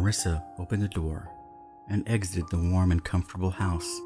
Marissa opened the door and exited the warm and comfortable house,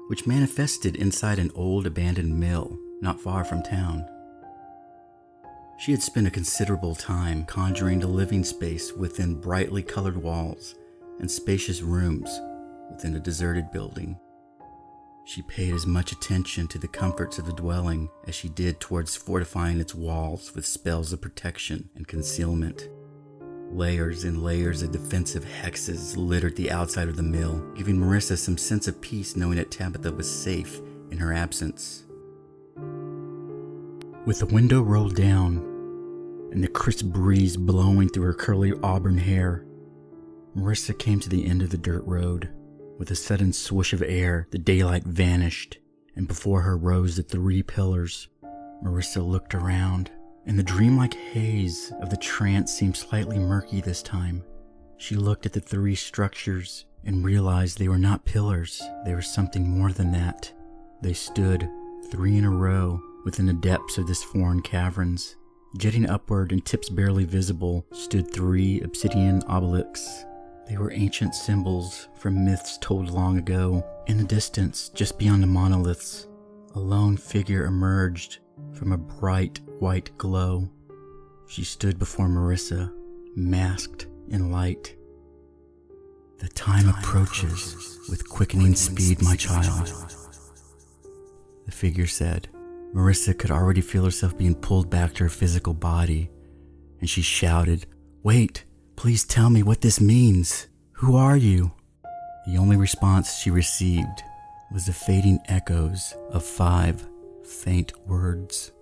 which manifested inside an old abandoned mill not far from town. She had spent a considerable time conjuring the living space within brightly colored walls and spacious rooms within a deserted building. She paid as much attention to the comforts of the dwelling as she did towards fortifying its walls with spells of protection and concealment. Layers and layers of defensive hexes littered the outside of the mill, giving Marissa some sense of peace knowing that Tabitha was safe in her absence. With the window rolled down and the crisp breeze blowing through her curly auburn hair, Marissa came to the end of the dirt road. With a sudden swoosh of air, the daylight vanished, and before her rose the 3 pillars. Marissa looked around, and the dreamlike haze of the trance seemed slightly murky this time. She looked at the 3 structures and realized they were not pillars. They were something more than that. They stood 3 in a row within the depths of this foreign caverns. Jetting upward and tips barely visible stood 3 obsidian obelisks. They were ancient symbols from myths told long ago. In the distance, just beyond the monoliths, a lone figure emerged from a bright white glow. She stood before Marissa, masked in light. "The time approaches with quickening speed, my child," the figure said. Marissa could already feel herself being pulled back to her physical body, and she shouted, "Wait! Please tell me what this means. Who are you?" The only response she received was the fading echoes of 5 faint words.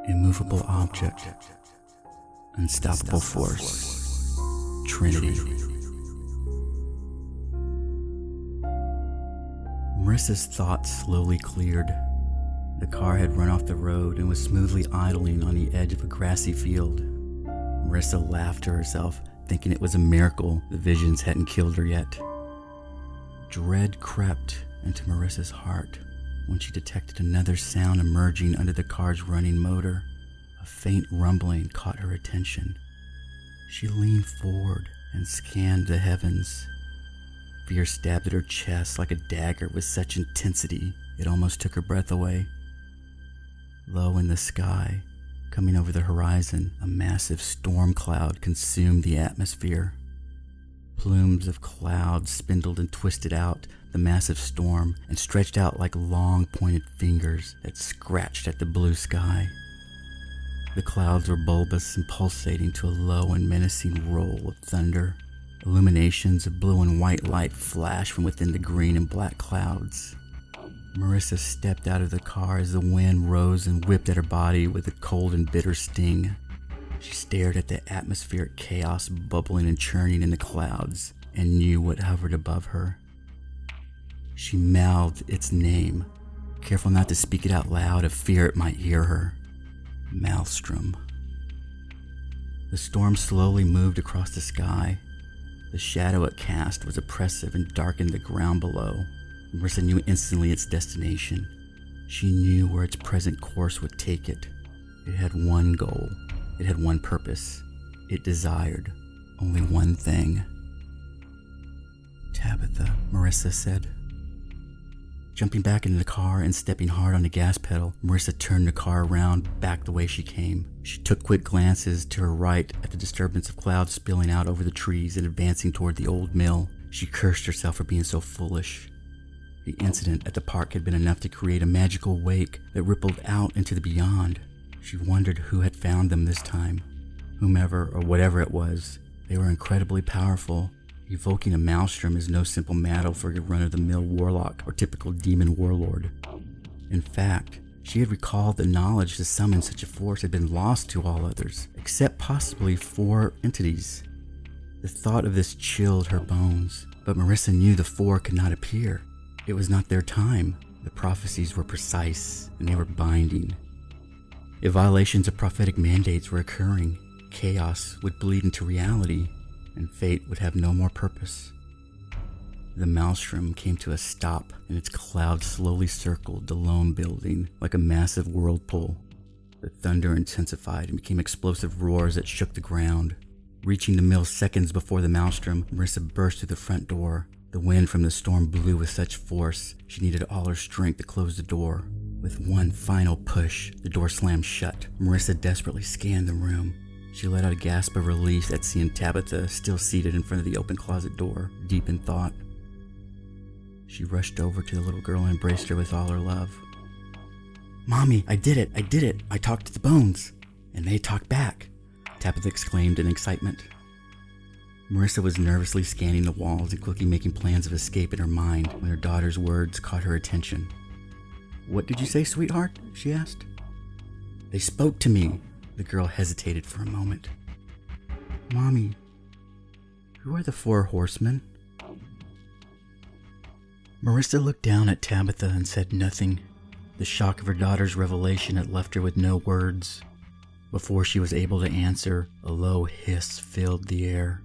Immovable object, unstoppable force, Trinity. Marissa's thoughts slowly cleared. The car had run off the road and was smoothly idling on the edge of a grassy field. Marissa laughed to herself, thinking it was a miracle the visions hadn't killed her yet. Dread crept into Marissa's heart when she detected another sound emerging under the car's running motor. A faint rumbling caught her attention. She leaned forward and scanned the heavens. Fear stabbed at her chest like a dagger with such intensity it almost took her breath away. Low in the sky, coming over the horizon, a massive storm cloud consumed the atmosphere. Plumes of cloud spindled and twisted out the massive storm and stretched out like long pointed fingers that scratched at the blue sky. The clouds were bulbous and pulsating to a low and menacing roll of thunder. Illuminations of blue and white light flashed from within the green and black clouds. Marissa stepped out of the car as the wind rose and whipped at her body with a cold and bitter sting. She stared at the atmospheric chaos bubbling and churning in the clouds and knew what hovered above her. She mouthed its name, careful not to speak it out loud of fear it might hear her. Maelstrom. The storm slowly moved across the sky. The shadow it cast was oppressive and darkened the ground below. Marissa knew instantly its destination. She knew where its present course would take it. It had one goal. It had one purpose. It desired only one thing. "Tabitha," Marissa said. Jumping back into the car and stepping hard on the gas pedal, Marissa turned the car around back the way she came. She took quick glances to her right at the disturbance of clouds spilling out over the trees and advancing toward the old mill. She cursed herself for being so foolish. The incident at the park had been enough to create a magical wake that rippled out into the beyond. She wondered who had found them this time. Whomever or whatever it was, they were incredibly powerful. Evoking a maelstrom is no simple matter for a run-of-the-mill warlock or typical demon warlord. In fact, she had recalled the knowledge to summon such a force had been lost to all others, except possibly 4 entities. The thought of this chilled her bones, but Marissa knew the 4 could not appear. It was not their time. The prophecies were precise, and they were binding. If violations of prophetic mandates were occurring, chaos would bleed into reality, and fate would have no more purpose. The maelstrom came to a stop, and its cloud slowly circled the lone building like a massive whirlpool. The thunder intensified and became explosive roars that shook the ground. Reaching the mill seconds before the maelstrom, Marissa burst through the front door. The wind from the storm blew with such force, she needed all her strength to close the door. With one final push, the door slammed shut. Marissa desperately scanned the room. She let out a gasp of relief at seeing Tabitha still seated in front of the open closet door, deep in thought. She rushed over to the little girl and embraced her with all her love. "Mommy, I did it! I talked to the bones! And they talked back!" Tabitha exclaimed in excitement. Marissa was nervously scanning the walls and quickly making plans of escape in her mind when her daughter's words caught her attention. "What did you say, sweetheart?" she asked. "They spoke to me." The girl hesitated for a moment. "Mommy, who are the 4 horsemen?" Marissa looked down at Tabitha and said nothing. The shock of her daughter's revelation had left her with no words. Before she was able to answer, a low hiss filled the air.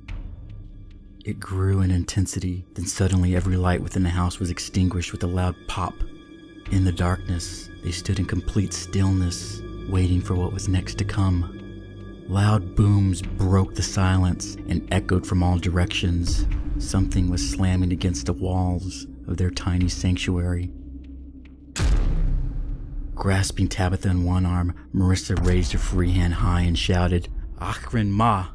It grew in intensity, then suddenly every light within the house was extinguished with a loud pop. In the darkness, they stood in complete stillness, waiting for what was next to come. Loud booms broke the silence and echoed from all directions. Something was slamming against the walls of their tiny sanctuary. Grasping Tabitha in one arm, Marissa raised her free hand high and shouted, "Achrin Ma!"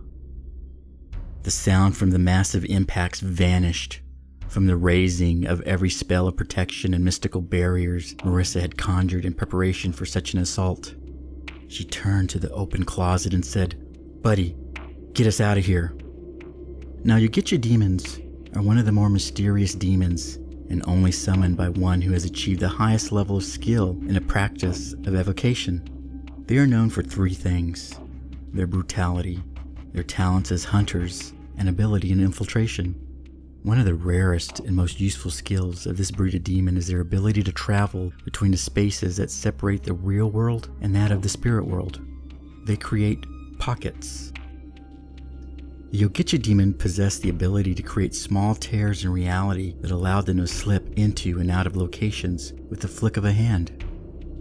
The sound from the massive impacts vanished. From the raising of every spell of protection and mystical barriers Marissa had conjured in preparation for such an assault. She turned to the open closet and said, "Buddy, get us out of here." Now, Yogicha demons are one of the more mysterious demons, and only summoned by one who has achieved the highest level of skill in the practice of evocation. They are known for 3 things: their brutality, their talents as hunters, and ability in infiltration. One of the rarest and most useful skills of this breed of demon is their ability to travel between the spaces that separate the real world and that of the spirit world. They create pockets. The Yogicha demon possessed the ability to create small tears in reality that allowed them to slip into and out of locations with the flick of a hand.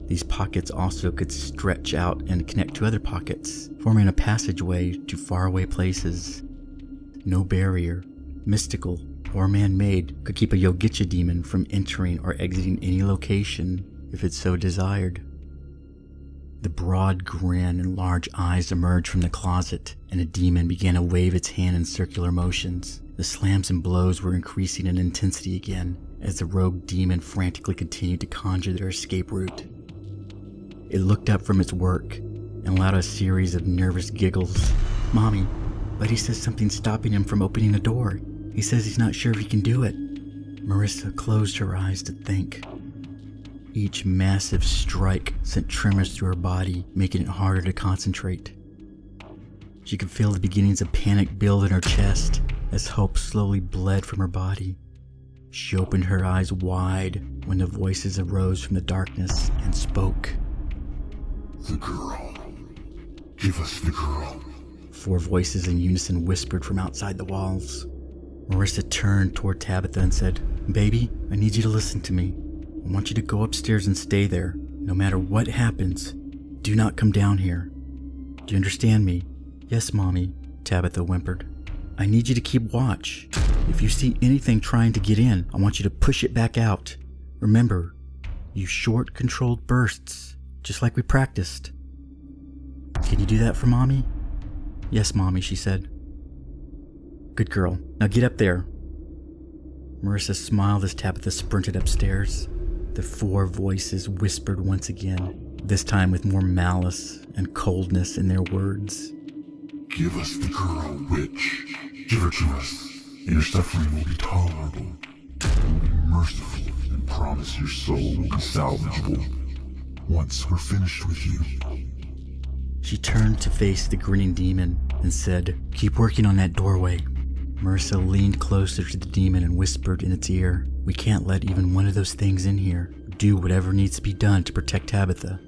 These pockets also could stretch out and connect to other pockets, forming a passageway to faraway places. No barrier, mystical or man-made, could keep a Yogicha demon from entering or exiting any location if it so desired. The broad grin and large eyes emerged from the closet, and the demon began to wave its hand in circular motions. The slams and blows were increasing in intensity again as the rogue demon frantically continued to conjure their escape route. It looked up from its work and allowed a series of nervous giggles. "Mommy, Buddy says something's stopping him from opening the door. He says he's not sure if he can do it." Marissa closed her eyes to think. Each massive strike sent tremors through her body, making it harder to concentrate. She could feel the beginnings of panic build in her chest as hope slowly bled from her body. She opened her eyes wide when the voices arose from the darkness and spoke. "The girl. Give us the girl." 4 voices in unison whispered from outside the walls. Marissa turned toward Tabitha and said, "Baby, I need you to listen to me. I want you to go upstairs and stay there. No matter what happens, do not come down here. Do you understand me?" "Yes, Mommy," Tabitha whimpered. "I need you to keep watch. If you see anything trying to get in, I want you to push it back out. Remember, use short, controlled bursts, just like we practiced." "Can you do that for Mommy?" "Yes, Mommy," she said. "Good girl. Now get up there." Marissa smiled as Tabitha sprinted upstairs. The 4 voices whispered once again, this time with more malice and coldness in their words. "Give us the girl, witch. Give her to us, and your suffering will be tolerable. We will be merciful and promise your soul will be salvageable once we're finished with you." She turned to face the grinning demon and said, "Keep working on that doorway." Marissa leaned closer to the demon and whispered in its ear, "We can't let even one of those things in here. Do whatever needs to be done to protect Tabitha."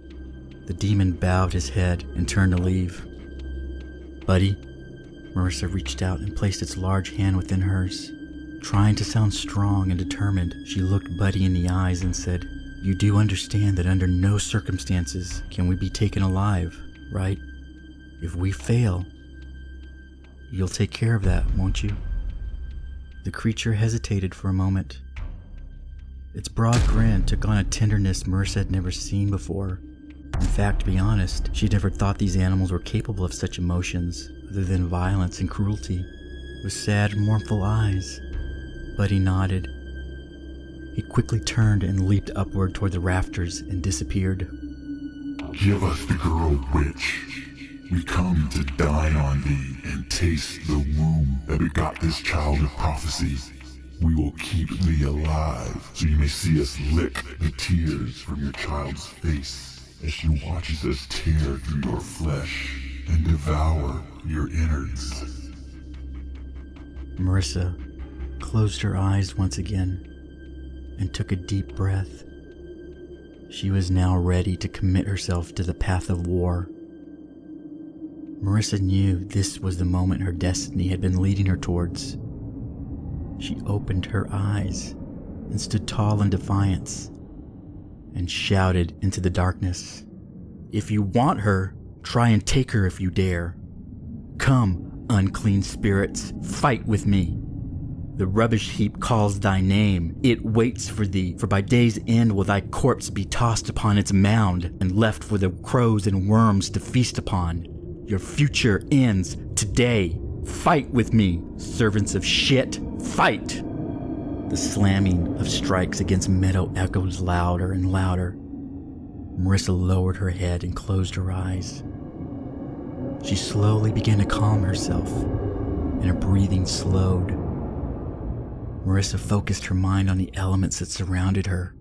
The demon bowed his head and turned to leave. "Buddy?" Marissa reached out and placed its large hand within hers. Trying to sound strong and determined, she looked Buddy in the eyes and said, "You do understand that under no circumstances can we be taken alive, right? If we fail, You'll take care of that, won't you?" The creature hesitated for a moment. Its broad grin took on a tenderness Marissa had never seen before. In fact, to be honest, she'd never thought these animals were capable of such emotions, other than violence and cruelty. With sad, mournful eyes, Buddy nodded. He quickly turned and leaped upward toward the rafters and disappeared. "Give us the girl, witch. We come to dine on thee and taste the womb that begot this child of prophecy. We will keep thee alive so you may see us lick the tears from your child's face as she watches us tear through your flesh and devour your innards." Marissa closed her eyes once again and took a deep breath. She was now ready to commit herself to the path of war. Marissa knew this was the moment her destiny had been leading her towards. She opened her eyes and stood tall in defiance and shouted into the darkness, "If you want her, try and take her if you dare. Come, unclean spirits, fight with me. The rubbish heap calls thy name. It waits for thee, for by day's end will thy corpse be tossed upon its mound and left for the crows and worms to feast upon. Your future ends today. Fight with me, servants of shit, fight!" The slamming of strikes against metal echoed louder and louder. Marissa lowered her head and closed her eyes. She slowly began to calm herself, and her breathing slowed. Marissa focused her mind on the elements that surrounded her: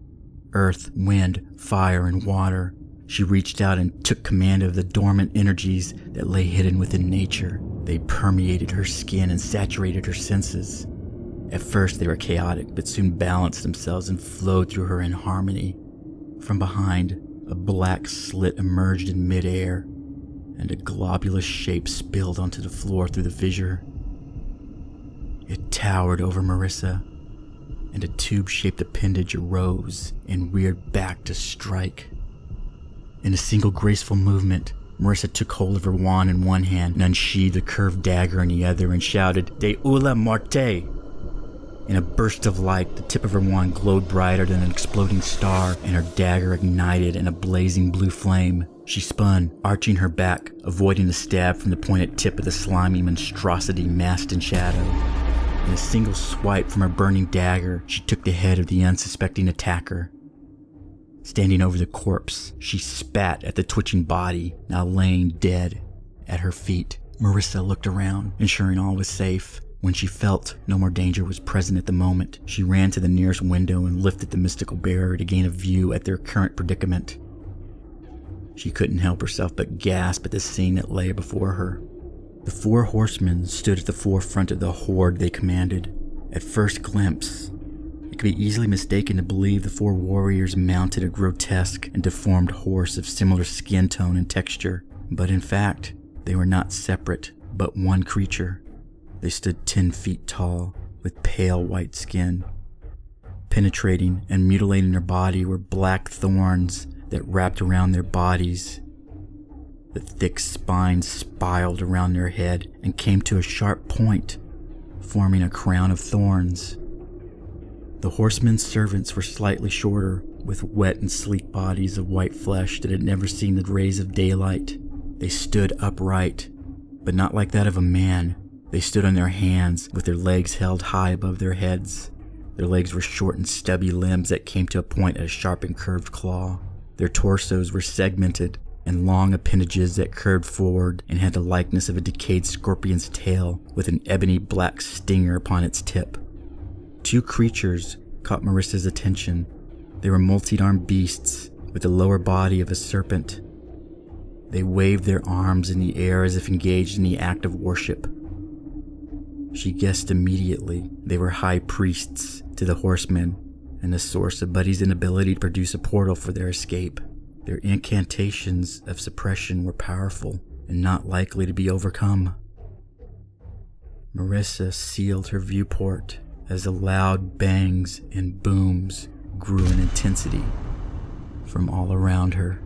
earth, wind, fire, and water. She reached out and took command of the dormant energies that lay hidden within nature. They permeated her skin and saturated her senses. At first they were chaotic, but soon balanced themselves and flowed through her in harmony. From behind, a black slit emerged in midair, and a globulous shape spilled onto the floor through the fissure. It towered over Marissa, and a tube-shaped appendage arose and reared back to strike. In a single graceful movement, Marissa took hold of her wand in one hand and unsheathed a curved dagger in the other and shouted, "De ula morte!" In a burst of light, the tip of her wand glowed brighter than an exploding star, and her dagger ignited in a blazing blue flame. She spun, arching her back, avoiding the stab from the pointed tip of the slimy monstrosity masked in shadow. In a single swipe from her burning dagger, she took the head of the unsuspecting attacker. Standing over the corpse, she spat at the twitching body, now laying dead at her feet. Marissa looked around, ensuring all was safe. When she felt no more danger was present at the moment, she ran to the nearest window and lifted the mystical barrier to gain a view at their current predicament. She couldn't help herself but gasp at the scene that lay before her. The 4 horsemen stood at the forefront of the horde they commanded. At first glimpse, it could be easily mistaken to believe the 4 warriors mounted a grotesque and deformed horse of similar skin tone and texture. But in fact, they were not separate, but one creature. They stood 10 feet tall, with pale white skin. Penetrating and mutilating their body were black thorns that wrapped around their bodies. The thick spines spiraled around their head and came to a sharp point, forming a crown of thorns. The horsemen's servants were slightly shorter, with wet and sleek bodies of white flesh that had never seen the rays of daylight. They stood upright, but not like that of a man. They stood on their hands, with their legs held high above their heads. Their legs were short and stubby limbs that came to a point at a sharp and curved claw. Their torsos were segmented, and long appendages that curved forward and had the likeness of a decayed scorpion's tail with an ebony black stinger upon its tip. 2 creatures caught Marissa's attention. They were multi-armed beasts with the lower body of a serpent. They waved their arms in the air as if engaged in the act of worship. She guessed immediately they were high priests to the horsemen and the source of Buddy's inability to produce a portal for their escape. Their incantations of suppression were powerful and not likely to be overcome. Marissa sealed her viewport as the loud bangs and booms grew in intensity from all around her.